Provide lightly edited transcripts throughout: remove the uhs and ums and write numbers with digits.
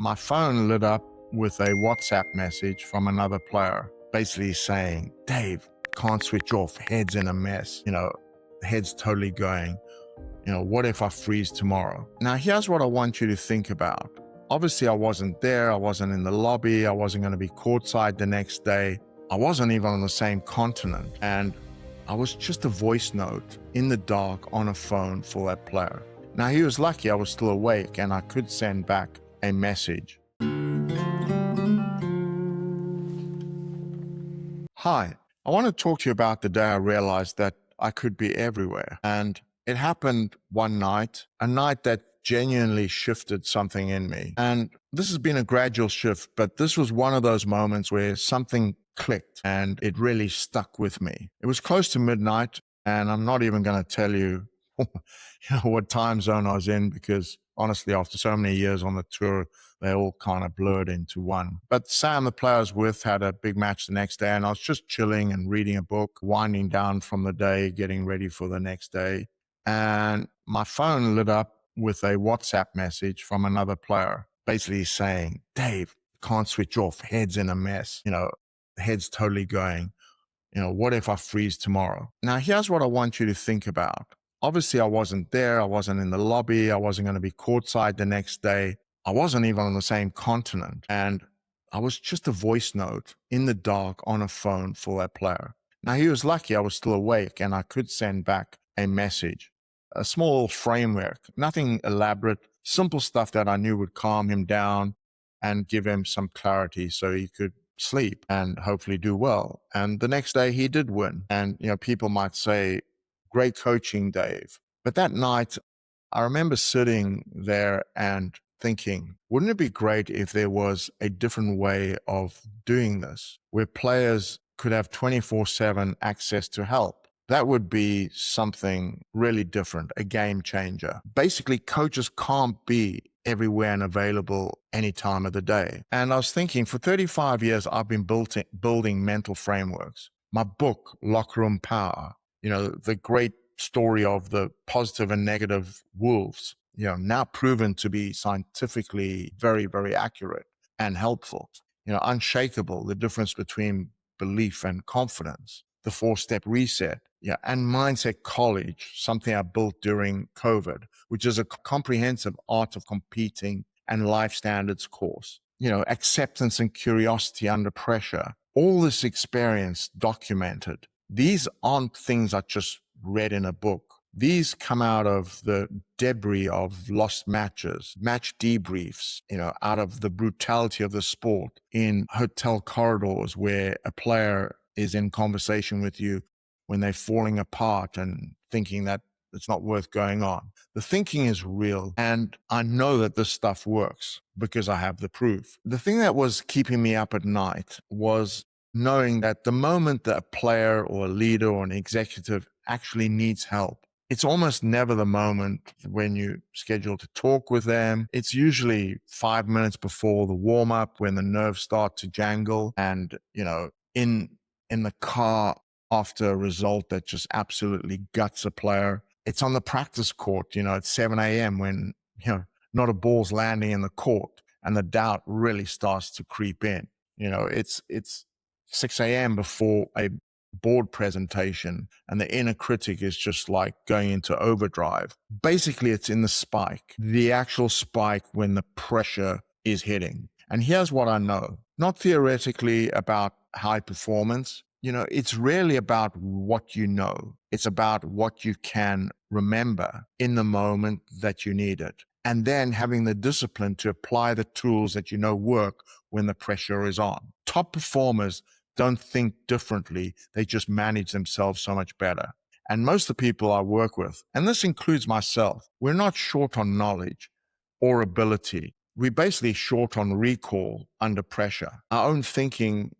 My phone lit up with a WhatsApp message from another player, basically saying, "Dave, can't switch off. Head's in a mess. Head's totally going. What if I freeze tomorrow?" Now, here's what I want you to think about. Obviously, I wasn't there. I wasn't in the lobby. I wasn't going to be courtside the next day. I wasn't even on the same continent. And I was just a voice note in the dark on a phone for that player. Now, he was lucky I was still awake and I could send back a message. Hi, I want to talk to you about the day I realized that I could be everywhere. And it happened one night, a night that genuinely shifted something in me. And this has been a gradual shift, but this was one of those moments where something clicked and it really stuck with me. It was close to midnight, and I'm not even going to tell you what time zone I was in, because honestly, after so many years on the tour, they all kind of blurred into one. But Sam, the player I was with, had a big match the next day, and I was just chilling and reading a book, winding down from the day, getting ready for the next day. And my phone lit up with a WhatsApp message from another player, basically saying, "Dave, can't switch off. Head's in a mess. Head's totally going. What if I freeze tomorrow?" Now, here's what I want you to think about. Obviously, I wasn't there. I wasn't in the lobby. I wasn't going to be courtside the next day. I wasn't even on the same continent. And I was just a voice note in the dark on a phone for that player. Now, he was lucky I was still awake and I could send back a message, a small framework, nothing elaborate, simple stuff that I knew would calm him down and give him some clarity so he could sleep and hopefully do well. And the next day he did win. And, people might say, "Great coaching, Dave." But that night, I remember sitting there and thinking, wouldn't it be great if there was a different way of doing this, where players could have 24/7 access to help? That would be something really different, a game changer. Basically, coaches can't be everywhere and available any time of the day. And I was thinking, for 35 years, I've been building mental frameworks. My book, Locker Room Power, the great story of the positive and negative wolves, now proven to be scientifically very, very accurate and helpful. Unshakable, the difference between belief and confidence, the 4-step reset, and Mindset College, something I built during COVID, which is a comprehensive art of competing and life standards course. Acceptance and curiosity under pressure, all this experience documented. These aren't things I just read in a book. These come out of the debris of lost matches, match debriefs, out of the brutality of the sport in hotel corridors where a player is in conversation with you when they're falling apart and thinking that it's not worth going on. The thinking is real, and I know that this stuff works because I have the proof. The thing that was keeping me up at night was knowing that the moment that a player or a leader or an executive actually needs help, it's almost never the moment when you schedule to talk with them. It's usually 5 minutes before the warm-up, when the nerves start to jangle, and in the car after a result that just absolutely guts a player. It's on the practice court, at 7 a.m. when, not a ball's landing in the court and the doubt really starts to creep in. It's 6 a.m. before a board presentation and the inner critic is just like going into overdrive. Basically, it's in the spike, the actual spike when the pressure is hitting. And here's what I know, not theoretically about high performance. It's really about what you know. It's about what you can remember in the moment that you need it. And then having the discipline to apply the tools that work when the pressure is on. Top performers don't think differently. They just manage themselves so much better. And most of the people I work with, and this includes myself, we're not short on knowledge or ability. We're basically short on recall under pressure. Our own thinking,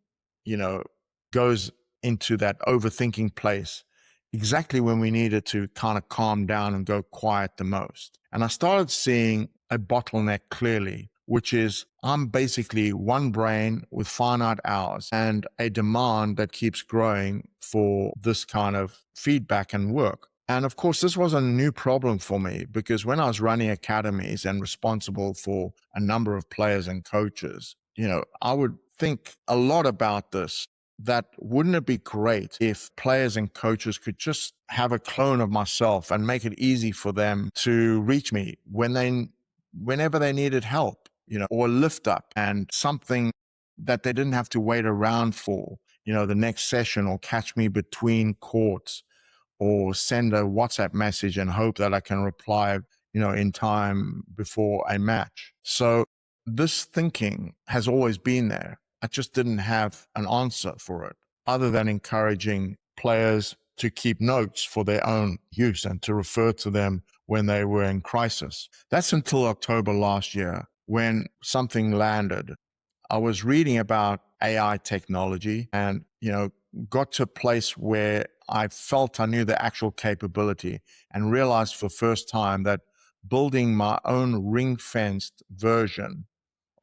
goes into that overthinking place exactly when we need it to kind of calm down and go quiet the most. And I started seeing a bottleneck clearly, which is I'm basically one brain with finite hours and a demand that keeps growing for this kind of feedback and work. And of course, this was a new problem for me because when I was running academies and responsible for a number of players and coaches, I would think a lot about this. That wouldn't it be great if players and coaches could just have a clone of myself and make it easy for them to reach me whenever they needed help, or a lift up and something that they didn't have to wait around for, the next session, or catch me between courts, or send a WhatsApp message and hope that I can reply, in time before a match. So this thinking has always been there. I just didn't have an answer for it other than encouraging players to keep notes for their own use and to refer to them when they were in crisis. That's until October last year when something landed. I was reading about AI technology and, got to a place where I felt I knew the actual capability and realized for the first time that building my own ring-fenced version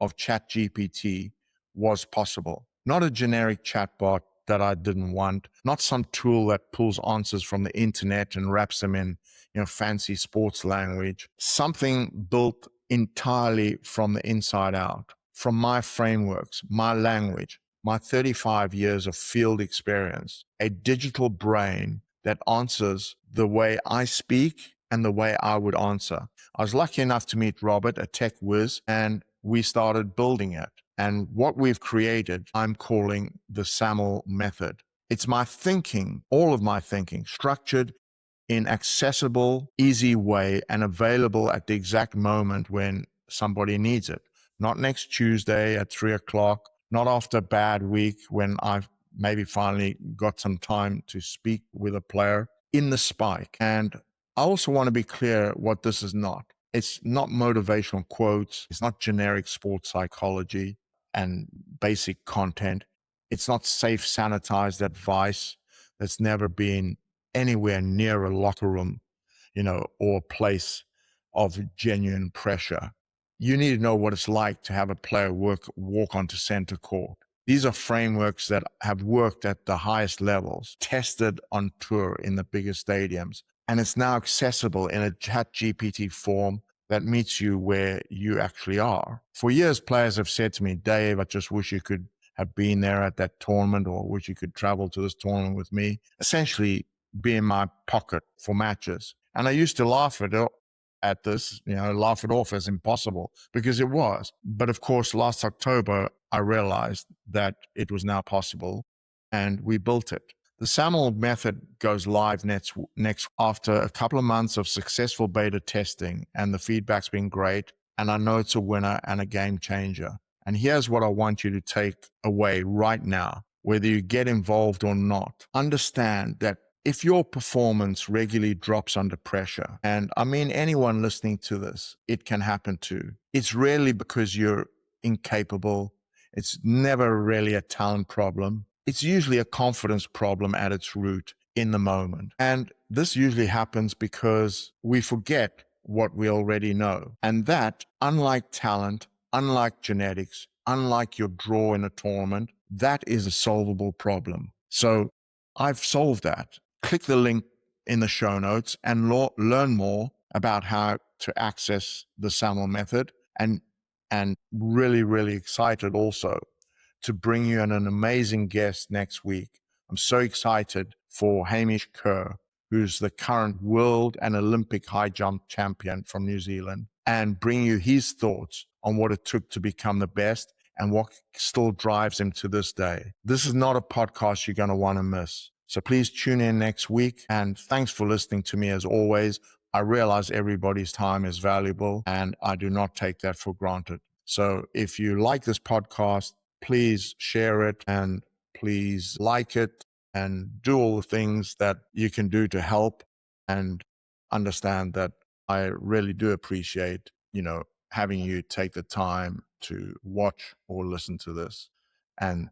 of ChatGPT was possible. Not a generic chatbot that I didn't want, not some tool that pulls answers from the internet and wraps them in, fancy sports language. Something built entirely from the inside out, from my frameworks, my language, my 35 years of field experience, a digital brain that answers the way I speak and the way I would answer. I was lucky enough to meet Robert, a tech whiz, and we started building it. And what we've created, I'm calling the Sammel method. It's my thinking, all of my thinking, structured in accessible, easy way and available at the exact moment when somebody needs it. Not next Tuesday at 3:00, not after a bad week when I've maybe finally got some time to speak with a player, in the spike. And I also want to be clear what this is not. It's not motivational quotes. It's not generic sports psychology and basic content. It's not safe, sanitized advice that's never been anywhere near a locker room, or a place of genuine pressure. You need to know what it's like to have a player walk onto center court. These are frameworks that have worked at the highest levels, tested on tour in the biggest stadiums, and it's now accessible in a ChatGPT form that meets you where you actually are. For years, players have said to me, Dave, I just wish you could have been there at that tournament, or wish you could travel to this tournament with me. Essentially, be in my pocket for matches. And I used to laugh at this, laugh it off as impossible, because it was. But of course, last October, I realized that it was now possible, and we built it. The Sammel method goes live next after a couple of months of successful beta testing, and the feedback's been great. And I know it's a winner and a game changer. And here's what I want you to take away right now, whether you get involved or not. Understand that if your performance regularly drops under pressure, and I mean anyone listening to this, it can happen too. It's rarely because you're incapable. It's never really a talent problem. It's usually a confidence problem at its root in the moment. And this usually happens because we forget what we already know. And that, unlike talent, unlike genetics, unlike your draw in a tournament, that is a solvable problem. So I've solved that. Click the link in the show notes and learn more about how to access the Sammel method, and really, really excited also to bring you an amazing guest next week. I'm so excited for Hamish Kerr, who's the current world and Olympic high jump champion from New Zealand, and bring you his thoughts on what it took to become the best and what still drives him to this day. This is not a podcast you're going to want to miss. So please tune in next week, and thanks for listening to me as always. I realize everybody's time is valuable, and I do not take that for granted. So if you like this podcast, please share it, and please like it, and do all the things that you can do to help, and understand that I really do appreciate, having you take the time to watch or listen to this. And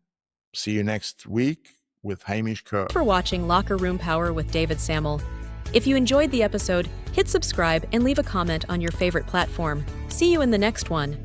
see you next week with Hamish Kerr. Thanks for watching Locker Room Power with David Sammel. If you enjoyed the episode, hit subscribe and leave a comment on your favorite platform. See you in the next one.